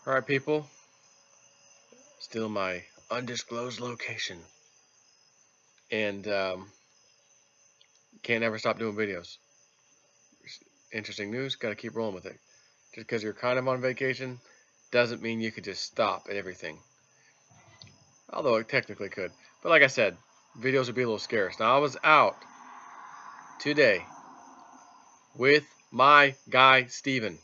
Alright, people. Still my undisclosed location. And can't ever stop doing videos. Interesting news, gotta keep rolling with it. Just because you're kind of on vacation doesn't mean you could just stop at everything. Although it technically could. But like I said, videos would be a little scarce. Now I was out today with my guy Steven.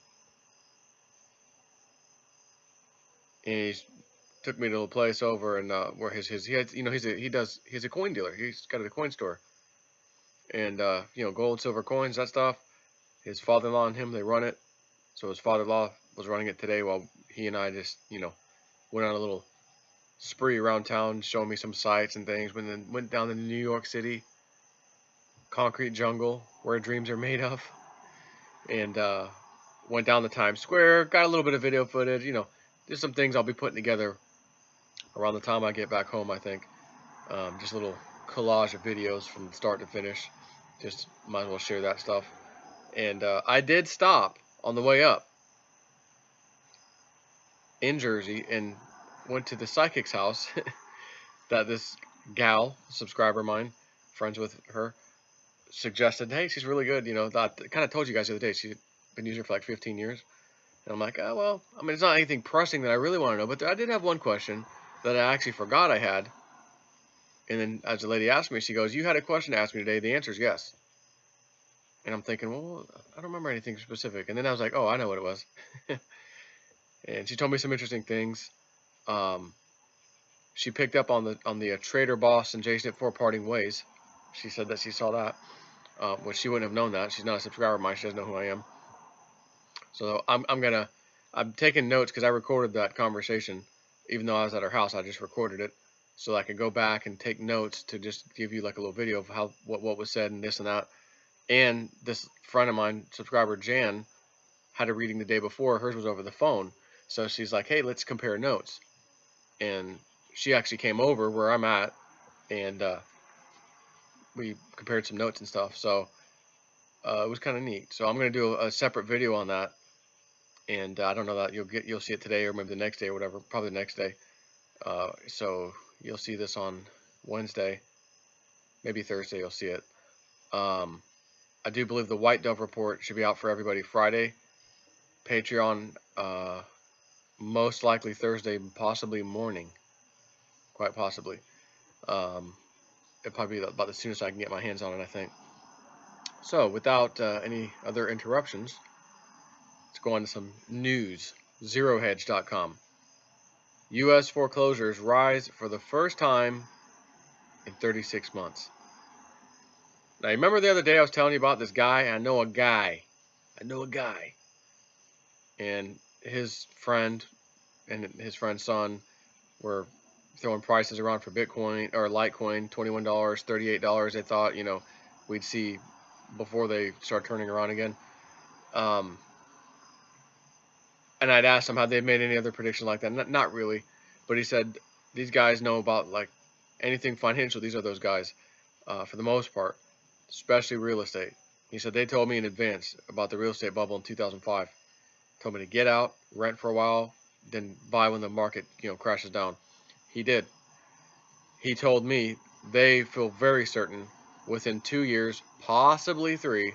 And he took me to a place over and where he's a coin dealer. He's got a coin store. And gold, silver coins, that stuff. His father-in-law and him, they run it. So his father-in-law was running it today while he and I just, went on a little spree around town, showing me some sights and things. Went down to New York City, concrete jungle where dreams are made of, and went down to Times Square. Got a little bit of video footage. Just some things I'll be putting together around the time I get back home. I think just a little collage of videos from start to finish. Just might as well share that stuff. And I did stop on the way up in Jersey and went to the psychic's house that this gal, subscriber of mine, friends with her, suggested. Hey, she's really good. I kind of told you guys the other day she's been using her for like 15 years. And I'm like, oh, well, I mean, it's not anything pressing that I really want to know, but I did have one question that I actually forgot I had. And then as the lady asked me, she goes, you had a question to ask me today. The answer is yes. And I'm thinking, well, I don't remember anything specific. And then I was like, oh, I know what it was. And she told me some interesting things. She picked up on the Trader Boss and Jason at Four Parting Ways. She said that she saw that, which she wouldn't have known that. She's not a subscriber of mine. She doesn't know who I am. So I'm taking notes because I recorded that conversation. Even though I was at her house, I just recorded it so I could go back and take notes to just give you like a little video of what was said and this and that. And this friend of mine, subscriber Jan, had a reading the day before. Hers was over the phone. So she's like, hey, let's compare notes. And she actually came over where I'm at, and we compared some notes and stuff. So it was kind of neat. So I'm going to do a separate video on that. And I don't know that you'll see it today or maybe the next day or whatever. Probably the next day. So you'll see this on Wednesday. Maybe Thursday you'll see it. I do believe the White Dove report should be out for everybody Friday. Patreon, most likely Thursday, possibly morning. Quite possibly. It'll probably be about the soonest I can get my hands on it, I think. So, without any other interruptions, let's go on to some news. ZeroHedge.com. U.S. foreclosures rise for the first time in 36 months. Now, you remember the other day I was telling you about this guy? I know a guy. And his friend and his friend's son were throwing prices around for Bitcoin or Litecoin, $21, $38. They thought, we'd see before they start turning around again. And I'd asked him had they made any other prediction like that. Not really, but he said these guys know about like anything financial. These are those guys for the most part, especially real estate. He said they told me in advance about the real estate bubble in 2005. Told me to get out, rent for a while, then buy when the market crashes down. He did. He told me they feel very certain within 2 years, possibly 3,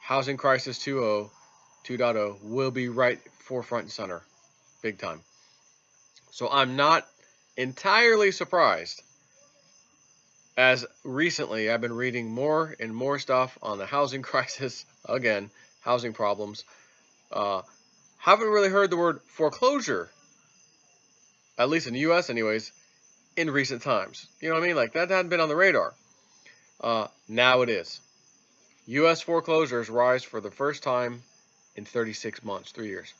housing crisis 2.0 will be right forefront and center, big time. So I'm not entirely surprised, as recently I've been reading more and more stuff on the housing crisis, again, housing problems. Haven't really heard the word foreclosure, at least in the U.S. anyways, in recent times. You know what I mean? Like, that hadn't been on the radar. Now it is. U.S. foreclosures rise for the first time in 36 months, 3 years.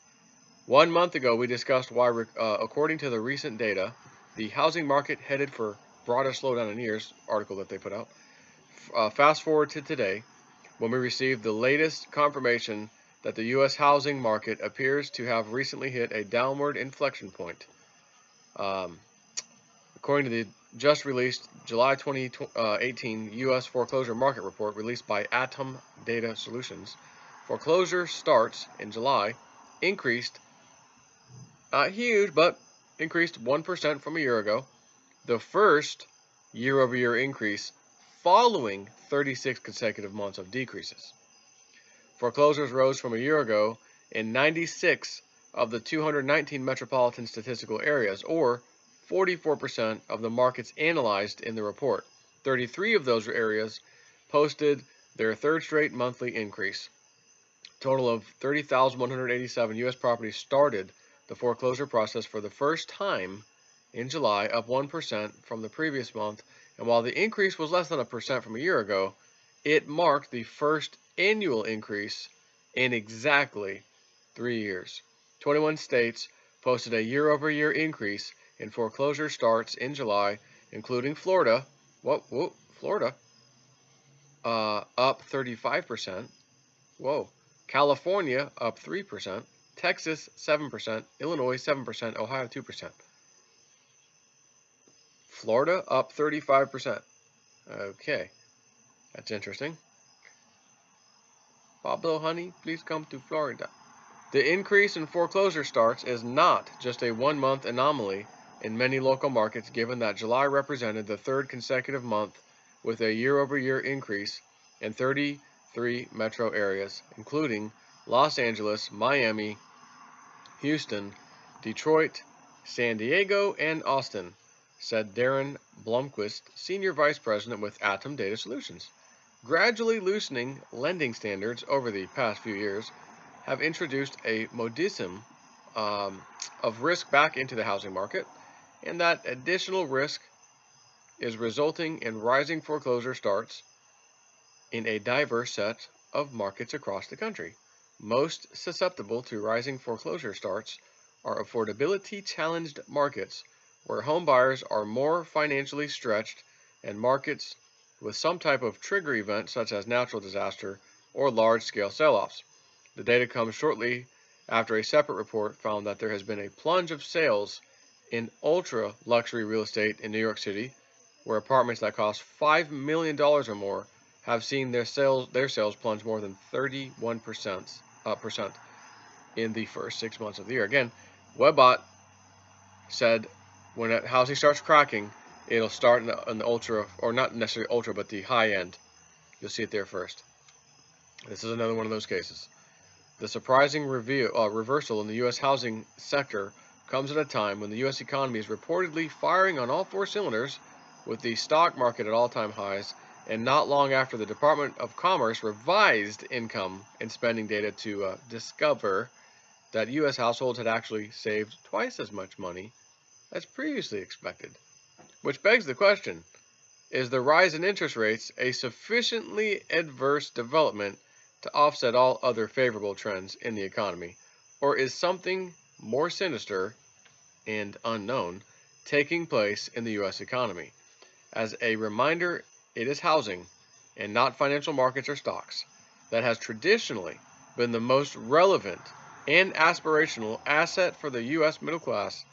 1 month ago, we discussed why, according to the recent data, the housing market headed for broadest slowdown in years, article that they put out. Fast forward to today, when we received the latest confirmation that the U.S. housing market appears to have recently hit a downward inflection point. According to the just released July 2018 U.S. foreclosure market report released by Atom Data Solutions, foreclosure starts in July increased Not huge, but increased 1% from a year ago. The first year-over-year increase following 36 consecutive months of decreases. Foreclosures rose from a year ago in 96 of the 219 metropolitan statistical areas, or 44% of the markets analyzed in the report. 33 of those areas posted their third straight monthly increase. Total of 30,187 U.S. properties started the foreclosure process for the first time in July, up 1% from the previous month. And while the increase was less than 1% from a year ago, it marked the first annual increase in exactly 3 years. 21 states posted a year-over-year increase in foreclosure starts in July, including Florida. Florida, up 35%. Whoa. California, up 3%. Texas, 7%. Illinois, 7%. Ohio, 2%. Florida, up 35%. Okay. That's interesting. Pablo, honey, please come to Florida. The increase in foreclosure starts is not just a one-month anomaly in many local markets, given that July represented the third consecutive month with a year-over-year increase in 33 metro areas, including Los Angeles, Miami, Houston, Detroit, San Diego, and Austin, said Darren Blomquist, Senior Vice President with Atom Data Solutions. Gradually loosening lending standards over the past few years have introduced a modicum of risk back into the housing market, and that additional risk is resulting in rising foreclosure starts in a diverse set of markets across the country. Most susceptible to rising foreclosure starts are affordability-challenged markets where home buyers are more financially stretched and markets with some type of trigger event such as natural disaster or large-scale sell-offs. The data comes shortly after a separate report found that there has been a plunge of sales in ultra-luxury real estate in New York City, where apartments that cost $5 million or more have seen their sales plunge more than 31% in the first 6 months of the year. Again, Webbot said when housing starts cracking, it'll start in the ultra, or not necessarily ultra, but the high end. You'll see it there first. This is another one of those cases. The surprising reversal in the U.S. housing sector comes at a time when the U.S. economy is reportedly firing on all four cylinders, with the stock market at all-time highs, and not long after the Department of Commerce revised income and spending data to discover that U.S. households had actually saved twice as much money as previously expected. Which begs the question, is the rise in interest rates a sufficiently adverse development to offset all other favorable trends in the economy, or is something more sinister and unknown taking place in the U.S. economy? As a reminder, it is housing, and not financial markets or stocks, that has traditionally been the most relevant and aspirational asset for the U.S. middle class,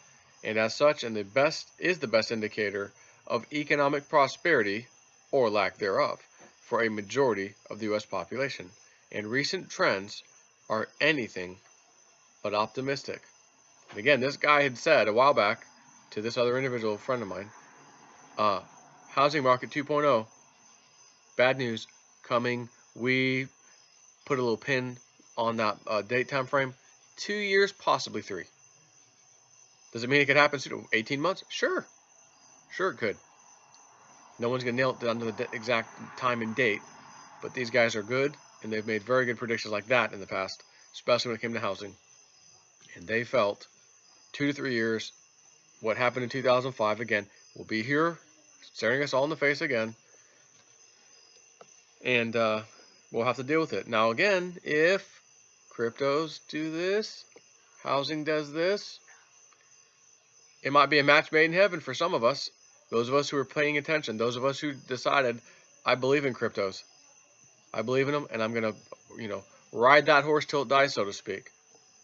and as such is the best indicator of economic prosperity, or lack thereof, for a majority of the U.S. population. And recent trends are anything but optimistic. And again, this guy had said a while back to this other individual, friend of mine, housing market 2.0, bad news coming. We put a little pin on that date time frame. 2 years, possibly 3. Does it mean it could happen soon? 18 months? Sure it could. No one's going to nail it down to the exact time and date, but these guys are good, and they've made very good predictions like that in the past, especially when it came to housing. And they felt 2 to 3 years, what happened in 2005, again, will be here, staring us all in the face again, and we'll have to deal with it. Now again, if cryptos do this, housing does this, it might be a match made in heaven for some of us. Those of us who are paying attention, those of us who decided, I believe in cryptos. I believe in them, and I'm going to, ride that horse till it dies, so to speak.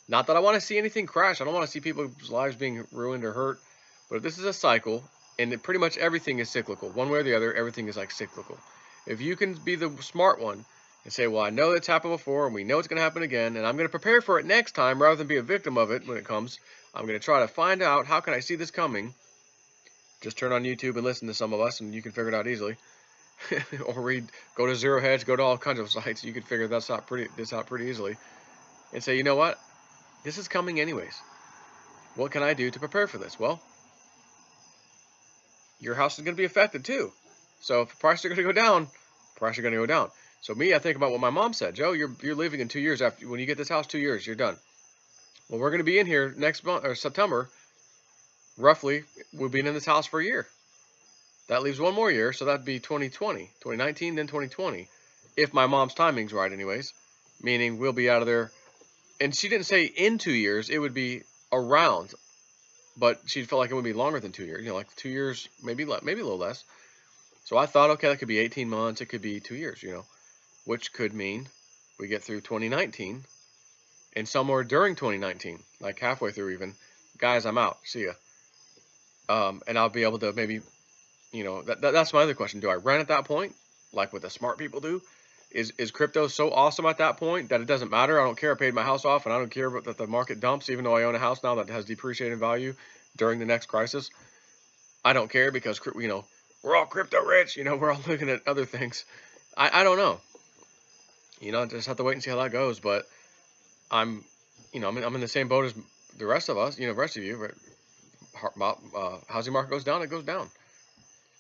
Not that I want to see anything crash. I don't want to see people's lives being ruined or hurt. But if this is a cycle, and pretty much everything is cyclical. One way or the other, everything is like cyclical. If you can be the smart one and say, well, I know it's happened before, and we know it's going to happen again, and I'm going to prepare for it next time rather than be a victim of it when it comes. I'm going to try to find out, how can I see this coming? Just turn on YouTube and listen to some of us, and you can figure it out easily. Or go to Zero Hedge, go to all kinds of sites. You can figure this out pretty easily, and say, you know what, this is coming anyways. What can I do to prepare for this? Well, your house is going to be affected too. So if the prices are going to go down, prices are going to go down. So me, I think about what my mom said. Joe, you're leaving in 2 years after when you get this house. 2 years, you're done. Well, we're going to be in here next month or September. Roughly, we'll be in this house for a year. That leaves one more year, so that'd be 2020, 2019, then 2020. If my mom's timing's right, anyways. Meaning we'll be out of there. And she didn't say in 2 years. It would be around. But she felt like it would be longer than 2 years. You know, like 2 years, maybe a little less. So I thought, okay, that could be 18 months. It could be 2 years, you know. Which could mean we get through 2019. And somewhere during 2019, like halfway through even, guys, I'm out. See ya. And I'll be able to maybe, you know, that's my other question. Do I rent at that point, like what the smart people do? Is crypto so awesome at that point that it doesn't matter? I don't care. I paid my house off, and I don't care that the market dumps, even though I own a house now that has depreciating value during the next crisis. I don't care because, you know, we're all crypto rich. You know, we're all looking at other things. I don't know. You know, just have to wait and see how that goes. But I'm in the same boat as the rest of us. You know, the rest of you. Housing market goes down, it goes down.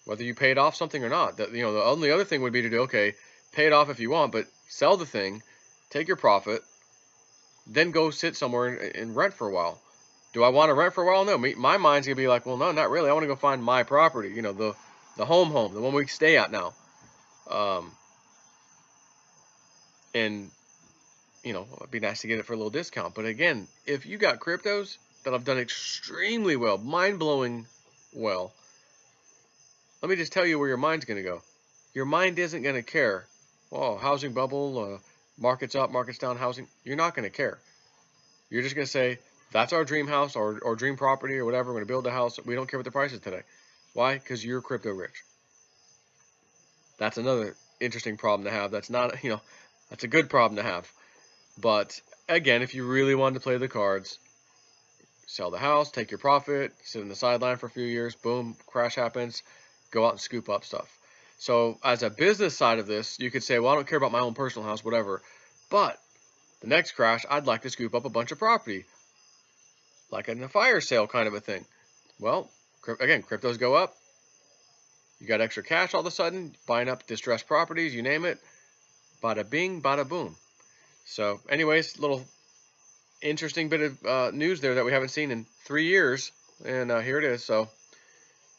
Whether you paid off something or not. You know, the only other thing would be to do, okay, pay it off if you want, but sell the thing, take your profit, then go sit somewhere and rent for a while. Do I want to rent for a while? No. My mind's gonna be like, well, no, not really. I want to go find my property. You know, the home, the one we stay at now. And you know, it'd be nice to get it for a little discount. But again, if you got cryptos that have done extremely well, mind-blowing well, let me just tell you where your mind's going to go. Your mind isn't going to care. Oh, housing bubble, market's up, market's down, housing. You're not going to care. You're just going to say, that's our dream house or dream property or whatever. We're going to build a house. We don't care what the price is today. Why? Because you're crypto rich. That's another interesting problem to have. That's not, you know, that's a good problem to have. But again, if you really wanted to play the cards, sell the house, take your profit, sit on the sideline for a few years, boom, crash happens, go out and scoop up stuff. So as a business side of this, you could say, well, I don't care about my own personal house, whatever. But the next crash, I'd like to scoop up a bunch of property, like in a fire sale kind of a thing. Well, again, cryptos go up. You got extra cash all of a sudden, buying up distressed properties, you name it. Bada bing, bada boom. So anyways, little interesting bit of news there that we haven't seen in 3 years. And here it is. So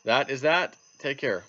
that is that. Take care.